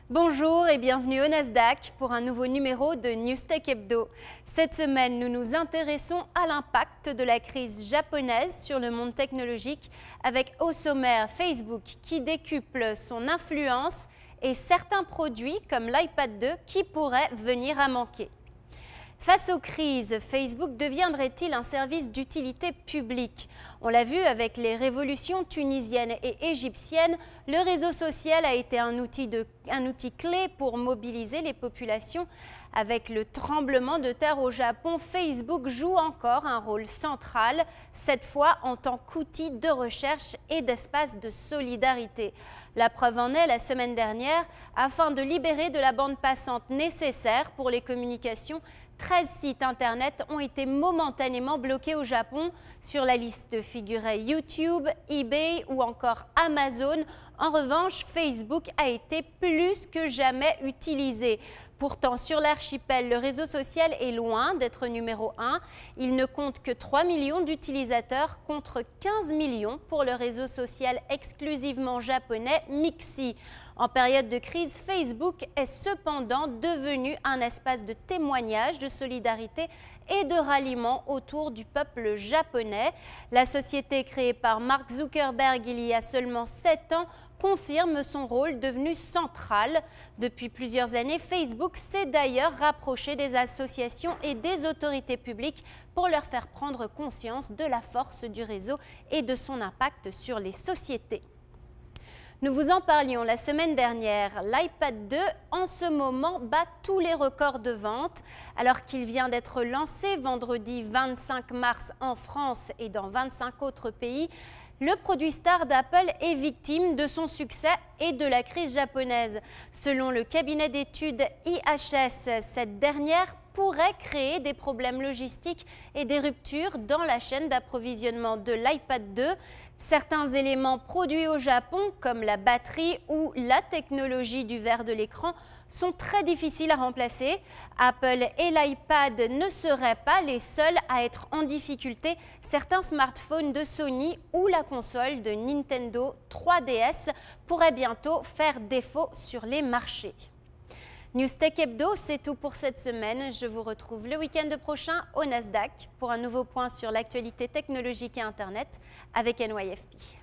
Bonjour et bienvenue au Nasdaq pour un nouveau numéro de Newstech Hebdo. Cette semaine, nous nous intéressons à l'impact de la crise japonaise sur le monde technologique avec au sommaire Facebook qui décuple son influence et certains produits comme l'iPad 2 qui pourraient venir à manquer. Face aux crises, Facebook deviendrait-il un service d'utilité publique? On l'a vu avec les révolutions tunisiennes et égyptiennes, le réseau social a été un outil clé pour mobiliser les populations. Avec le tremblement de terre au Japon, Facebook joue encore un rôle central, cette fois en tant qu'outil de recherche et d'espace de solidarité. La preuve en est la semaine dernière, afin de libérer de la bande passante nécessaire pour les communications, 13 sites internet ont été momentanément bloqués au Japon. Sur la liste figuraient YouTube, eBay ou encore Amazon. En revanche, Facebook a été plus que jamais utilisé. Pourtant, sur l'archipel, le réseau social est loin d'être numéro 1. Il ne compte que 3 millions d'utilisateurs contre 15 millions pour le réseau social exclusivement japonais Mixi. En période de crise, Facebook est cependant devenu un espace de témoignage, de solidarité et de ralliement autour du peuple japonais. La société créée par Mark Zuckerberg il y a seulement 7 ans confirme son rôle devenu central. Depuis plusieurs années, Facebook s'est d'ailleurs rapproché des associations et des autorités publiques pour leur faire prendre conscience de la force du réseau et de son impact sur les sociétés. Nous vous en parlions la semaine dernière, l'iPad 2 en ce moment bat tous les records de vente alors qu'il vient d'être lancé vendredi 25 mars en France et dans 25 autres pays. Le produit star d'Apple est victime de son succès et de la crise japonaise. Selon le cabinet d'études IHS, cette dernière pourrait créer des problèmes logistiques et des ruptures dans la chaîne d'approvisionnement de l'iPad 2. Certains éléments produits au Japon, comme la batterie ou la technologie du verre de l'écran, sont très difficiles à remplacer. Apple et l'iPad ne seraient pas les seuls à être en difficulté. Certains smartphones de Sony ou la console de Nintendo 3DS pourraient bientôt faire défaut sur les marchés. Newstech Hebdo, c'est tout pour cette semaine. Je vous retrouve le week-end prochain au Nasdaq pour un nouveau point sur l'actualité technologique et Internet avec NYFP.